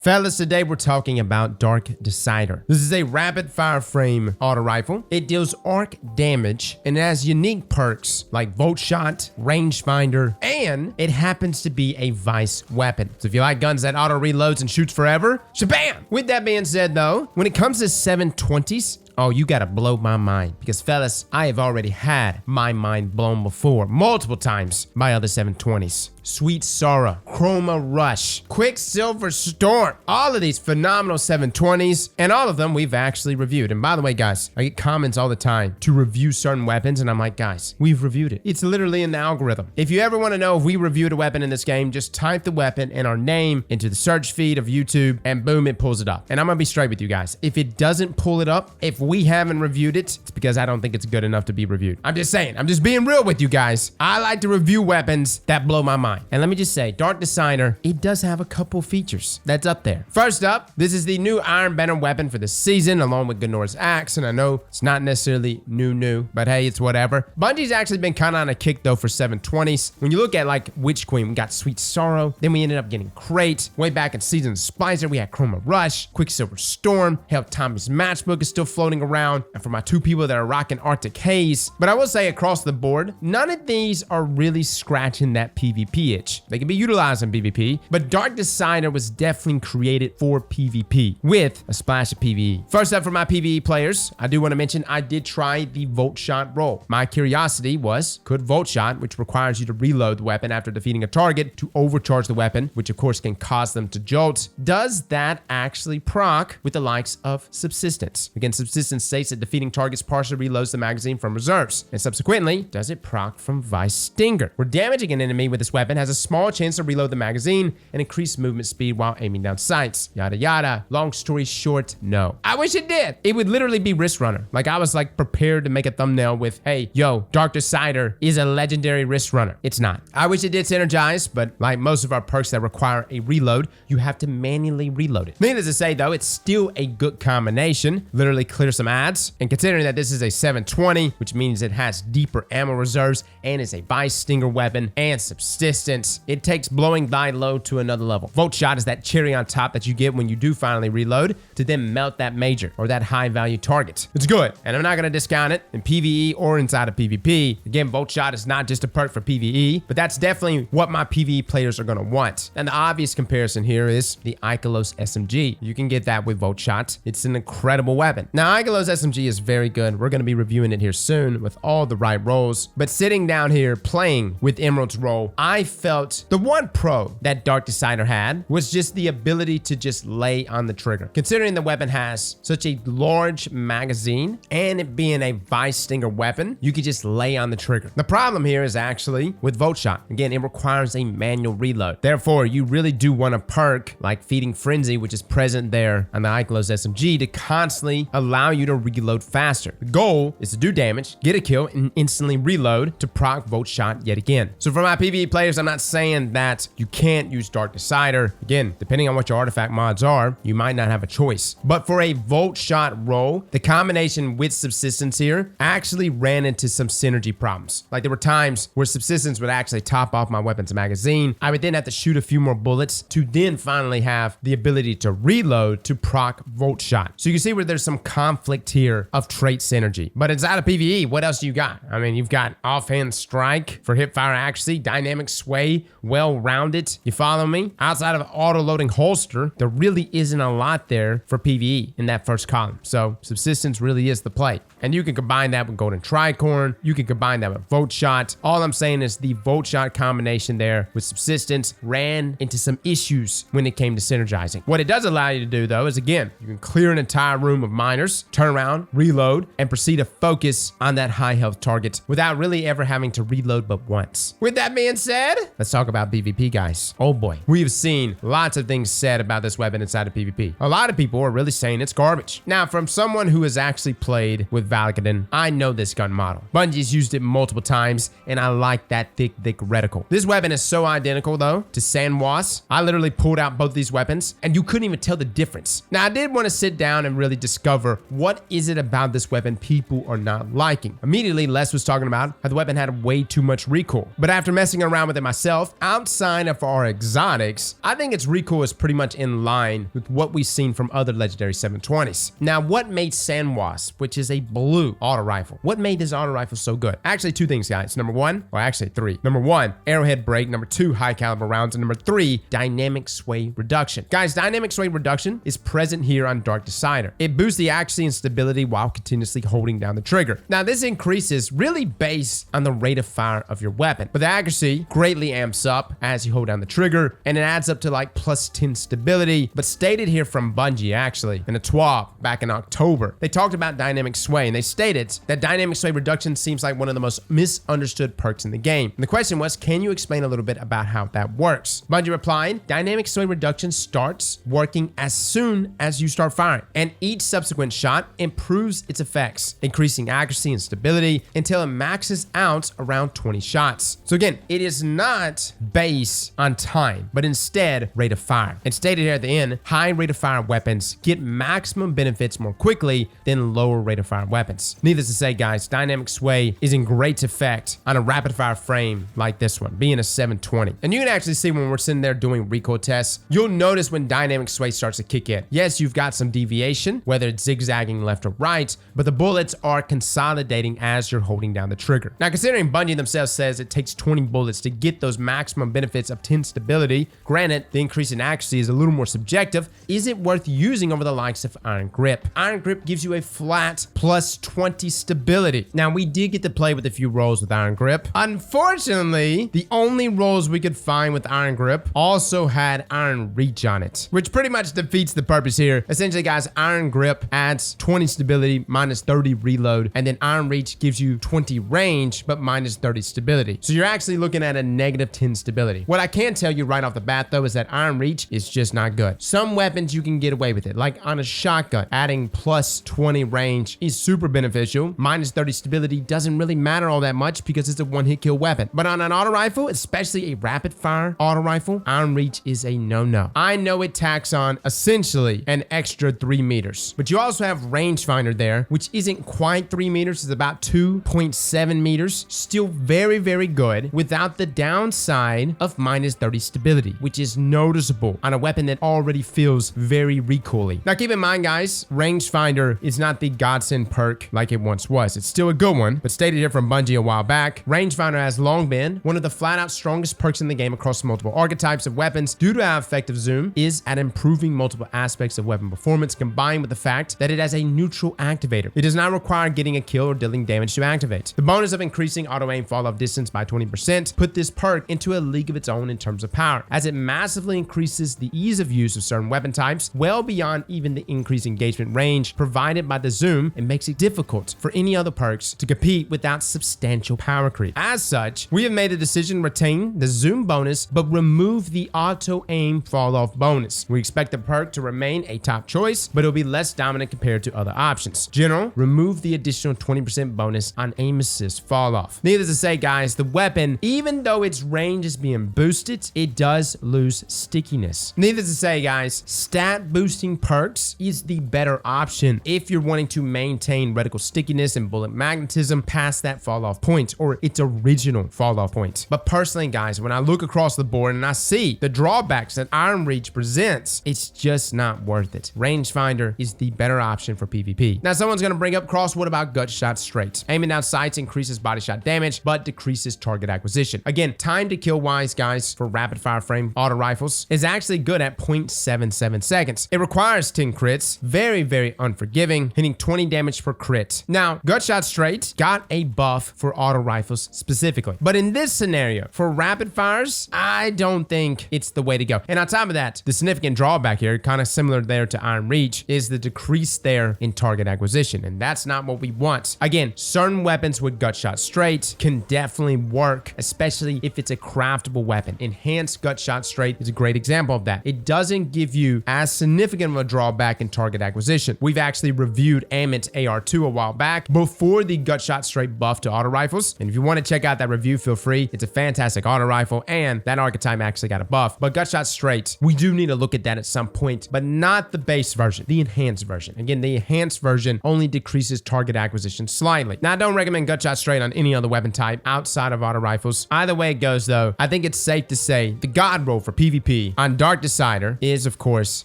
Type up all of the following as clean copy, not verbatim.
Fellas, today we're talking about Dark Decider. This is a rapid fire frame auto rifle. It deals arc damage and it has unique perks like Volt Shot, Rangefinder, and it happens to be a vice weapon. So if you like guns that auto reloads and shoots forever, shabam! With that being said though, when it comes to 720s, oh, you gotta blow my mind. Because fellas, I have already had my mind blown before, multiple times, by other 720s. Sweet Sorrow, Chroma Rush, Quicksilver Storm, all of these phenomenal 720s, and all of them we've actually reviewed. And by the way, guys, I get comments all the time to review certain weapons, and I'm like, guys, we've reviewed it. It's literally in the algorithm. If you ever want to know if we reviewed a weapon in this game, just type the weapon and our name into the search feed of YouTube, and boom, it pulls it up. And I'm gonna be straight with you guys. If it doesn't pull it up, if we haven't reviewed it, it's because I don't think it's good enough to be reviewed. I'm just saying, I'm just being real with you guys. I like to review weapons that blow my mind. And let me just say, Dark Decider, it does have a couple features that's up there. First up, this is the new Iron Banner weapon for the season, along with Gnor's Axe. And I know it's not necessarily new, but hey, it's whatever. Bungie's actually been kind of on a kick though for 720s. When you look at like Witch Queen, we got Sweet Sorrow. Then we ended up getting Crate. Way back in Season of Splicer, we had Chroma Rush, Quicksilver Storm. Hell, Tommy's Matchbook is still floating around. And for my two people that are rocking Arctic Haze. But I will say across the board, none of these are really scratching that PvP itch. They can be utilized in PvP, but Dark Decider was definitely created for PvP with a splash of PvE. First up for my PvE players, I do want to mention I did try the Volt Shot role. My curiosity was, could Volt Shot, which requires you to reload the weapon after defeating a target to overcharge the weapon, which of course can cause them to jolt, does that actually proc with the likes of Subsistence? Again, Subsistence states that defeating targets partially reloads the magazine from reserves, and subsequently, does it proc from Vice Stinger, where damaging an enemy with this weapon has a small chance to reload the magazine and increase movement speed while aiming down sights. Yada yada. Long story short, no. I wish it did. It would literally be Wrist Runner. Like I was like prepared to make a thumbnail with, hey, yo, Dark Decider is a legendary Wrist Runner. It's not. I wish it did synergize, but like most of our perks that require a reload, you have to manually reload it. Needless to say though, it's still a good combination. Literally clear some ads. And considering that this is a 720, which means it has deeper ammo reserves and is a Vice Stinger weapon and Subsistence, it takes blowing thy load to another level. Volt Shot is that cherry on top that you get when you do finally reload to then melt that major or that high value target. It's good, and I'm not going to discount it in PvE or inside of PvP. Again, Volt Shot is not just a perk for PvE, but that's definitely what my PvE players are going to want. And the obvious comparison here is the Ikelos SMG. You can get that with Volt Shot. It's an incredible weapon. Now, Ikelos SMG is very good. We're going to be reviewing it here soon with all the right roles. But sitting down here playing with Emerald's role, I felt the one pro that Dark Decider had was just the ability to just lay on the trigger. Considering the weapon has such a large magazine and it being a Vice Stinger weapon, you could just lay on the trigger. The problem here is actually with Volt Shot. Again, it requires a manual reload. Therefore, you really do want a perk like Feeding Frenzy, which is present there on the Ikelos SMG to constantly allow you to reload faster. The goal is to do damage, get a kill, and instantly reload to proc Volt Shot yet again. So for my PvE players, I'm not saying that you can't use Dark Decider. Again, depending on what your artifact mods are, you might not have a choice. But for a Volt Shot role, the combination with Subsistence here actually ran into some synergy problems. Like there were times where Subsistence would actually top off my weapon's magazine. I would then have to shoot a few more bullets to then finally have the ability to reload to proc Volt Shot. So you can see where there's some conflict here of trait synergy. But inside of PvE, what else do you got? I mean, you've got Offhand Strike for hipfire accuracy, Dynamic Sway, well-rounded. You follow me? Outside of auto-loading holster, there really isn't a lot there for PvE in that first column. So Subsistence really is the play. And you can combine that with Golden Tricorn. You can combine that with Volt Shot. All I'm saying is the Volt Shot combination there with Subsistence ran into some issues when it came to synergizing. What it does allow you to do though is again, you can clear an entire room of miners, turn around, reload, and proceed to focus on that high health target without really ever having to reload but once. With that being said, let's talk about PvP, guys. Oh boy, we have seen lots of things said about this weapon inside of PvP. A lot of people are really saying it's garbage. Now, from someone who has actually played with Valakadon, I know this gun model. Bungie's used it multiple times, and I like that thick reticle. This weapon is so identical though to Sanwas. I literally pulled out both these weapons, and you couldn't even tell the difference. Now, I did want to sit down and really discover what is it about this weapon people are not liking. Immediately, Les was talking about how the weapon had way too much recoil. But after messing around with it myself. Outside of our exotics, I think its recoil is pretty much in line with what we've seen from other legendary 720s. Now, what made Sandwasp, which is a blue auto rifle, what made this auto rifle so good? Actually, two things, guys. Number one, or actually three. Number one, arrowhead break. Number two, high caliber rounds. And number three, dynamic sway reduction. Guys, dynamic sway reduction is present here on Dark Decider. It boosts the accuracy and stability while continuously holding down the trigger. Now, this increases really based on the rate of fire of your weapon, but the accuracy greatly amps up as you hold down the trigger, and it adds up to like plus 10 stability. But stated here from Bungie, actually, in a TWAB back in October, they talked about dynamic sway, and they stated that dynamic sway reduction seems like one of the most misunderstood perks in the game. And the question was, can you explain a little bit about how that works? Bungie replied, dynamic sway reduction starts working as soon as you start firing, and each subsequent shot improves its effects, increasing accuracy and stability until it maxes out around 20 shots. So again, it is not based on time, but instead rate of fire. And stated here at the end, high rate of fire weapons get maximum benefits more quickly than lower rate of fire weapons. Needless to say, guys, dynamic sway is in great effect on a rapid fire frame like this one, being a 720. And you can actually see when we're sitting there doing recoil tests, you'll notice when dynamic sway starts to kick in. Yes, you've got some deviation, whether it's zigzagging left or right, but the bullets are consolidating as you're holding down the trigger. Now, considering Bungie themselves says it takes 20 bullets to get those maximum benefits of 10 stability, granted, the increase in accuracy is a little more subjective, is it worth using over the likes of Iron Grip? Iron Grip gives you a flat plus 20 stability. Now, we did get to play with a few rolls with Iron Grip. Unfortunately, the only rolls we could find with Iron Grip also had Iron Reach on it, which pretty much defeats the purpose here. Essentially, guys, Iron Grip adds 20 stability, minus 30 reload, and then Iron Reach gives you 20 range, but minus 30 stability. So you're actually looking at a negative 10 stability. What I can tell you right off the bat, though, is that Iron Reach is just not good. Some weapons you can get away with it, like on a shotgun, adding plus 20 range is super beneficial. Minus 30 stability doesn't really matter all that much because it's a one-hit kill weapon. But on an auto rifle, especially a rapid fire auto rifle, Iron Reach is a no-no. I know it tacks on essentially an extra 3 meters, but you also have Rangefinder there, which isn't quite 3 meters, it's about 2.7 meters. Still very, very good without the downside of minus 30 stability, which is noticeable on a weapon that already feels very recoily. Now, keep in mind, guys, Rangefinder is not the godsend perk like it once was. It's still a good one, but stated here from Bungie a while back, Rangefinder has long been one of the flat-out strongest perks in the game across multiple archetypes of weapons due to how effective zoom is at improving multiple aspects of weapon performance, combined with the fact that it has a neutral activator. It does not require getting a kill or dealing damage to activate. The bonus of increasing auto-aim fall-off distance by 20% put this perk into a league of its own in terms of power, as it massively increases the ease of use of certain weapon types well beyond even the increased engagement range provided by the zoom, and makes it difficult for any other perks to compete without substantial power creep. As such, we have made a decision to retain the zoom bonus but remove the auto-aim fall-off bonus. We expect the perk to remain a top choice, but it'll be less dominant compared to other options. General, remove the additional 20% bonus on aim assist fall-off. Needless to say, guys, the weapon, even though its range is being boosted, it does lose stickiness. Needless to say, guys, stat boosting perks is the better option if you're wanting to maintain reticle stickiness and bullet magnetism past that fall-off point, or its original fall-off point. But personally, guys, when I look across the board and I see the drawbacks that Iron Reach presents, it's just not worth it. Rangefinder is the better option for PvP. Now, someone's gonna bring up, Cross, what about Gutshot Straight? Aiming down sights increases body shot damage, but decreases target acquisition. Again, time to kill wise, guys, for rapid fire frame auto rifles is actually good at 0.77 seconds. It requires 10 crits, very, very unforgiving, hitting 20 damage per crit. Now, Gutshot Straight got a buff for auto rifles specifically, but in this scenario, for rapid fires, I don't think it's the way to go. And on top of that, the significant drawback here, kind of similar there to Iron Reach, is the decrease there in target acquisition, and that's not what we want. Again, certain weapons with Gutshot Straight can definitely work, especially if it's a craftable weapon. Enhanced Gutshot Straight is a great example of that. It doesn't give you as significant of a drawback in target acquisition. We've actually reviewed Amit AR2 a while back before the Gutshot Straight buff to auto rifles, and if you want to check out that review, feel free. It's a fantastic auto rifle, and that archetype actually got a buff. But Gutshot Straight, we do need to look at that at some point, but not the base version, the enhanced version. Again, the enhanced version only decreases target acquisition slightly. Now, I don't recommend Gutshot Straight on any other weapon type outside of auto rifles. Either way, way it goes though, I think it's safe to say the god roll for PvP on Dark Decider is of course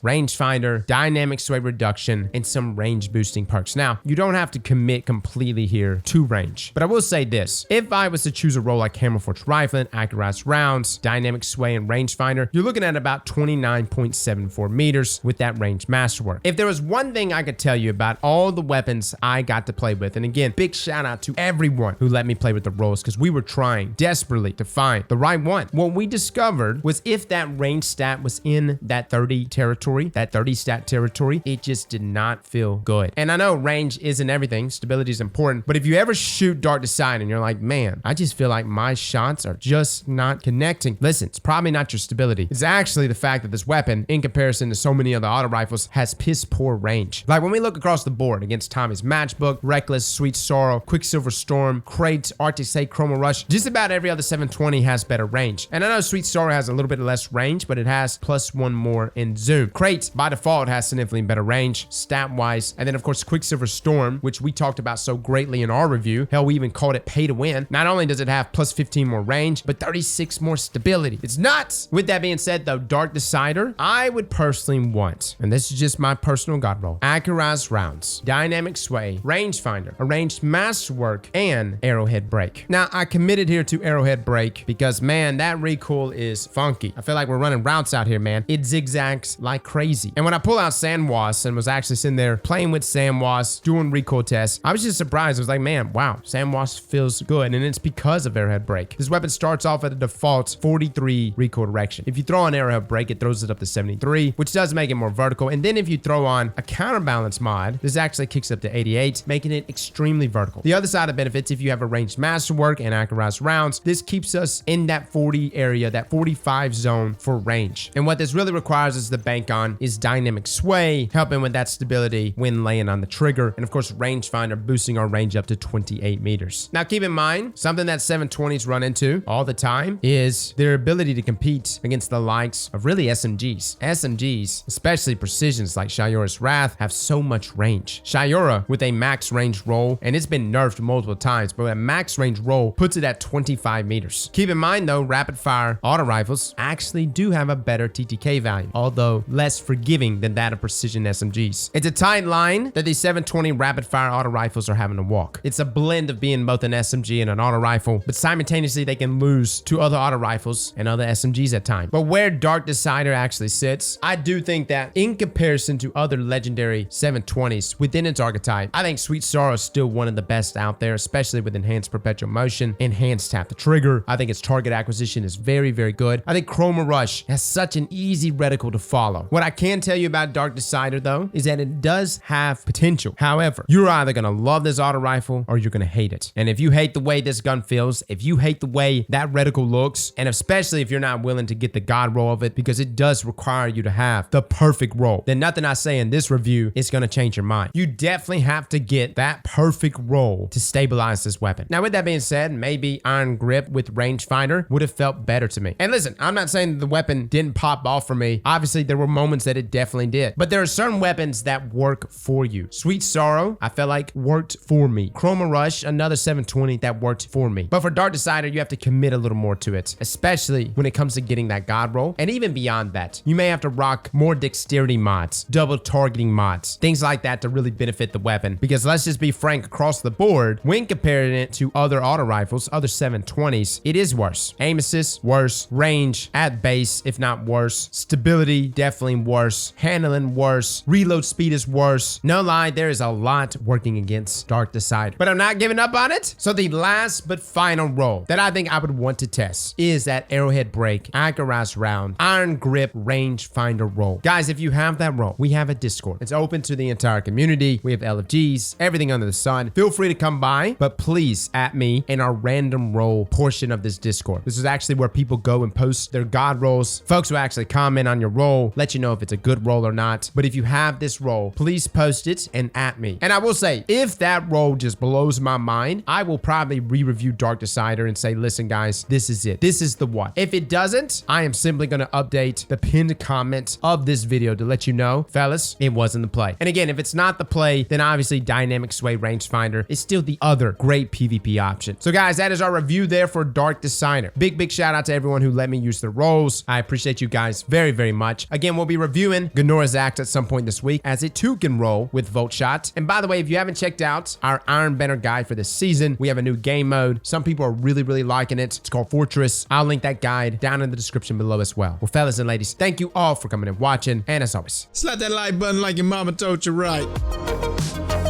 Rangefinder, dynamic sway reduction, and some range boosting perks. Now, you don't have to commit completely here to range, but I will say this. If I was to choose a role like Camouflage Rifling, Accurized Rounds, Dynamic Sway, and Rangefinder, you're looking at about 29.74 meters with that range masterwork. If there was one thing I could tell you about all the weapons I got to play with, and again, big shout out to everyone who let me play with the roles because we were trying desperately to find the right one. What we discovered was if that range stat was in that 30 territory, that 30 stat territory, it just did not feel good. And I know range isn't everything, stability is important, but if you ever shoot Dark Decider and you're like, man, I just feel like my shots are just not connecting. Listen, it's probably not your stability. It's actually the fact that this weapon, in comparison to so many other auto rifles, has piss poor range. Like when we look across the board against Tommy's Matchbook, Reckless, Sweet Sorrow, Quicksilver Storm, Crate, Arctic Say, Chroma Rush, just about every other 720 has better range. And I know Sweet Sorrow has a little bit less range, but it has +1 more in zoom. Crate, by default, has significantly better range, stat-wise. And then, of course, Quicksilver Storm, which we talked about so greatly in our review. Hell, we even called it pay to win. Not only does it have +15 more range, but 36 more stability. It's nuts! With that being said, though, Dark Decider, I would personally want, and this is just my personal god roll, Accurized Rounds, Dynamic Sway, Rangefinder, Arranged Masterwork, and Arrowhead Break. Now, I committed here to Arrowhead Break because, man, that recoil is funky. I feel like we're running routes out here, man. It zigzags like crazy. And when I pull out Sandwas and was actually sitting there playing with Sandwas, doing recoil tests, I was just surprised. I was like, man, wow, Sandwas feels good. And it's because of Arrowhead Break. This weapon starts off at a default 43 recoil direction. If you throw on Arrowhead Break, it throws it up to 73, which does make it more vertical. And then if you throw on a counterbalance mod, this actually kicks up to 88, making it extremely vertical. The other side of benefits, if you have Arranged Masterwork and Accurized Rounds, this keeps us in that 40 area, that 45 zone for range. And what this really requires us to bank on is Dynamic Sway, helping with that stability when laying on the trigger. And of course, Rangefinder boosting our range up to 28 meters. Now, keep in mind, something that 720s run into all the time is their ability to compete against the likes of really SMGs. SMGs, especially precisions like Shayura's Wrath, have so much range. Shayura with a max range roll, and it's been nerfed multiple times, but a max range roll puts it at 25 meters. Keep in mind though, rapid fire auto rifles actually do have a better TTK value, although less forgiving than that of precision SMGs. It's a tight line that these 720 rapid fire auto rifles are having to walk. It's a blend of being both an SMG and an auto rifle, but simultaneously they can lose to other auto rifles and other SMGs at times. But where Dark Decider actually sits, I do think that in comparison to other legendary 720s within its archetype, I think Sweet Sorrow is still one of the best out there, especially with enhanced perpetual motion, enhanced tap the trigger. I think its target acquisition is very, very good. I think Chroma Rush has such an easy reticle to follow. What I can tell you about Dark Decider though, is that it does have potential. However, you're either gonna love this auto rifle or you're gonna hate it. And if you hate the way this gun feels, if you hate the way that reticle looks, and especially if you're not willing to get the god roll of it, because it does require you to have the perfect roll, then nothing I say in this review is gonna change your mind. You definitely have to get that perfect roll to stabilize this weapon. Now, with that being said, maybe Iron Grip with Rangefinder would have felt better to me. And listen, I'm not saying the weapon didn't pop off for me. Obviously, there were moments that it definitely did. But there are certain weapons that work for you. Sweet Sorrow, I felt like worked for me. Chroma Rush, another 720 that worked for me. But for Dark Decider, you have to commit a little more to it, especially when it comes to getting that god roll. And even beyond that, you may have to rock more dexterity mods, double targeting mods, things like that to really benefit the weapon. Because let's just be frank, across the board, when comparing it to other auto rifles, other 720s, it is worse. Aim assist, worse. Range, at base, if not worse. Stability, definitely worse. Handling, worse. Reload speed is worse. No lie, there is a lot working against Dark Decider. But I'm not giving up on it. So the last but final roll that I think I would want to test is that Arrowhead Break, Accurized Round, Iron Grip, Rangefinder roll. Guys, if you have that roll, we have a Discord. It's open to the entire community. We have LFGs, everything under the sun. Feel free to come by, but please at me in our random roll portion of this Discord. This is actually where people go and post their god rolls. Folks will actually comment on your roll, let you know if it's a good roll or not. But if you have this roll, please post it and at me. And I will say, if that roll just blows my mind, I will probably re-review Dark Decider and say, listen guys, this is it. This is the one. If it doesn't, I am simply going to update the pinned comment of this video to let you know, fellas, it wasn't the play. And again, if it's not the play, then obviously Dynamic Sway Rangefinder is still the other great PvP option. So guys, that is our review there for Dark Dark Decider. Big shout out to everyone who let me use the roles. I appreciate you guys very much. Again, we'll be reviewing Gnora's Act at some point this week, as it too can roll with Gutshot. And by the way, if you haven't checked out our Iron Banner guide for this season, we have a new game mode. Some people are really liking it. It's called Fortress. I'll link that guide down in the description below as well. Well, fellas and ladies, thank you all for coming and watching. And as always, slap that like button like your mama told you right.